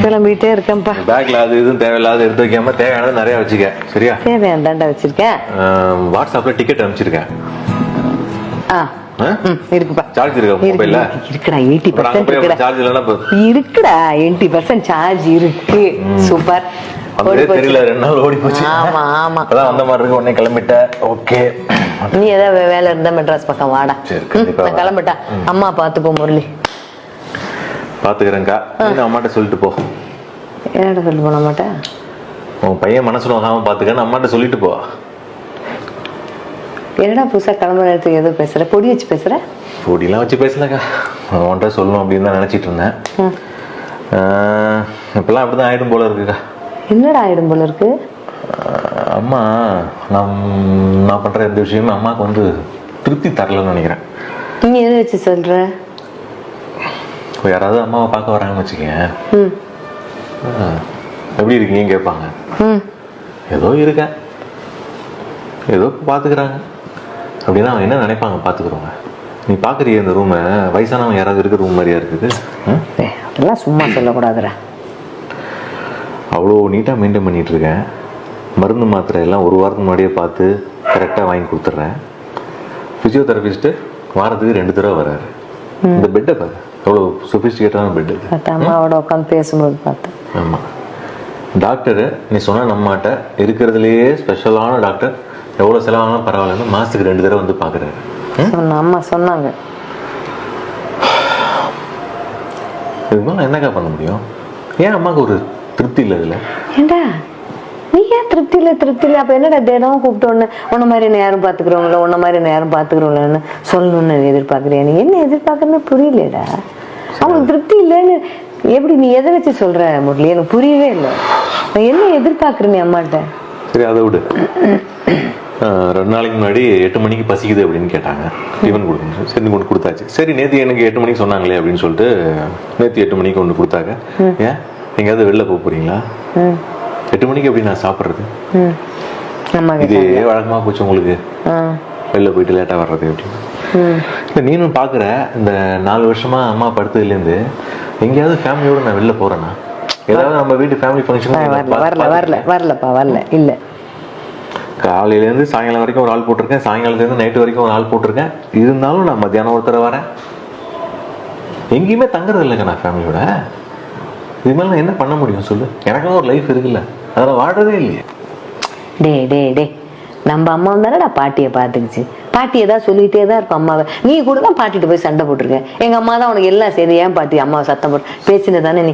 கிளம்பிட்டே இருக்கேன்ப்பா. பேக்ல அது இதுவும் தேவையில்லாத எடுத்து வைக்காம தேவையானது நிறைய வச்சுக்க. சரியா? தேவையான தாண்டா வச்சிருக்கேன். வாட்ஸ்அப்ல டிக்கெட் அனுப்பிச்சிருக்கேன். இருக்குப்பா. சார்ஜ் இருக்கா மொபைல்ல? இருக்குடா, 80% இருக்குடா. சார்ஜ் இல்லனா இருக்குடா, 80% சார்ஜ் இருக்கு. சூப்பர். தெரியல, 2 நாள் ஓடி போச்சு. ஆமா ஆமா, அதான் அந்த மாதிரி இருக்கு. உடனே கிளம்பிட்ட. ஓகே, நீ ஏதாவது வேலை இருந்தா மெட்ராஸ் பக்கம் வாடா. நான் கிளம்பிட்டா. அம்மா பாத்துப்போ முரளி. பாத்துக்கிறேன்க்கா. நீ அம்மாட்ட சொல்லிட்டு போ. என்னடா சொல்லிட்டு போன மாட்டேன்? உன் பையன் மனசுல வராம பாத்துக்கன்னு அம்மாட்ட சொல்லிட்டு போ. என்னடா புதுசா கிளம்புற நேரத்துக்கு ஏதோ பேசுற? பொடி வச்சு பேசுற? பொடியெல்லாம் வச்சு பேசலக்கா. உன்கிட்ட சொல்லணும் அப்படின்னு தான் நினைச்சிட்டு இருந்தேன். இப்பெல்லாம் அப்படிதான் ஆயிடும் போல இருக்குக்கா. என்னடா ஆயிடும் போல இருக்கு? அம்மா நான் பண்ற எந்த விஷயமே அம்மாவுக்கு வந்து திருப்தி தரலன்னு நினைக்கிறேன். நீங்க எதை வச்சு சொல்ற? யாராவது அம்மாவை பார்க்க வராங்கன்னு வச்சுக்கேன், எப்படி இருக்கீங்கன்னு கேட்பாங்க. ஏதோ இருக்கேன், ஏதோ பாத்துக்கிறாங்க அப்படின்னா அவங்க என்ன நினைப்பாங்க? பாத்துக்கிறவங்க. நீ பாக்குறிய இந்த ரூமை வயசானவங்க யாராவது இருக்கிற ரூம் மாதிரியா இருக்குது? அதெல்லாம் சும்மா சொல்லக்கூடாதுடா. அவ்வளோ நீட்டாக மெயின்டைன் பண்ணிட்டு இருக்கேன். மருந்து மாத்திரை எல்லாம் 1 வாரத்துக்கு முன்னாடியே பார்த்து கரெக்டாக வாங்கி கொடுத்துட்றேன். ஃபிசியோதெரபிஸ்ட்டு வாரத்துக்கு 2 தடவை வர்றாரு. இந்த பெட்டை பாரு, எவ்வளோ சொபிஸ்டிகேட்டான பெட் இது. அம்மாவோட உட்காந்து பேசும்போது பார்த்தேன். ஆமாம், டாக்டரு நீ சொன்ன நம்மாட்ட இருக்கிறதுலையே ஸ்பெஷலான டாக்டர், எவ்வளோ செலவானாலும் பரவாயில்லன்னு மாதத்துக்கு 2 தடவை வந்து பார்க்குறாரு. அம்மா சொன்னாங்க. இதுக்கு மேலே என்னக்கா பண்ண முடியும்? ஏன் அம்மாவுக்கு ஒரு திருப்தி இல்லை இதில்? ஏண்டா நீ ஏன் திருப்தி இல்லை? அப்போ என்னடா தினம் கூப்பிட்டு உன்ன மாதிரி நேரம் பார்த்துக்கிறவங்கள, உன்ன மாதிரி நேரம் பார்த்துக்கிறவங்களன்னு சொல்லணும்னு எதிர்பார்க்குறியா? நீ என்ன எதிர்பார்க்கறன்னு புரியலடா. அவங்களுக்கு திருப்தி இல்லைன்னு எப்படி நீ எதை வச்சு சொல்ற முரளி? எனக்கு புரியவே இல்லை. நான் என்ன எதிர்பார்க்குறேன் நீ அம்மாட்ட? சரி, அதை விடு. 2 நாளைக்கு முன்னாடி 8 மணிக்கு பசிக்குது அப்படின்னு கேட்டாங்க. டிஃபன் கொடுக்கணும். சரி கொண்டு கொடுத்தாச்சு. சரி, நேற்று எனக்கு 8 மணிக்கு சொன்னாங்களே அப்படின்னு சொல்லிட்டு நேற்று 8 மணிக்கு கொண்டு கொடுத்தாங்க. ஏன் எங்கேயாவது வெளில போக போறீங்களா? 8 மணிக்கு எப்படி நான் சாப்பிட்றது? இதே வழக்கமா போச்சு உங்களுக்கு, வெளில போயிட்டு லேட்டா வர்றது அப்படின்னு. நீனும் பாக்குற இந்த 4 வருஷமா அம்மா படுத்ததுலேருந்து எங்கேயாவது ஃபேமிலியோட நான் வெளில போறேன்னா, ஏதாவது நம்ம வீட்டு ஃபேமிலி ஃபங்க்ஷன் வரல இல்ல. காலையிலேருந்து சாயங்காலம் வரைக்கும் ஒரு ஆள் போட்டிருக்கேன், சாயங்காலத்துலேருந்து நைட்டு வரைக்கும் ஒரு ஆள் போட்டிருக்கேன். இருந்தாலும் நான் மத்தியானம் ஒருத்தர வரேன். எங்கேயுமே தங்குறது இல்லைங்க நான் ஃபேமிலியோட. இது மேலே நான் என்ன பண்ண முடியும் சொல்லு? எனக்கும் ஒரு லைஃப் இருக்குல்ல, அதெல்லாம் வாழறதே இல்லையே. டே நம்ம அம்மா தானடா பாட்டியை பார்த்துக்குச்சு. பாட்டி ஏதாவது சொல்லிட்டே தான் இருக்கும் அம்மாவை. நீ கூட தான் பாட்டிட்டு போய் சண்டை போட்டிருக்க. எங்க அம்மா தான் உனக்கு எல்லாம் செய்து. ஏன் பாட்டி அம்மாவை சத்தம் போட்டு பேசினதானே நீ?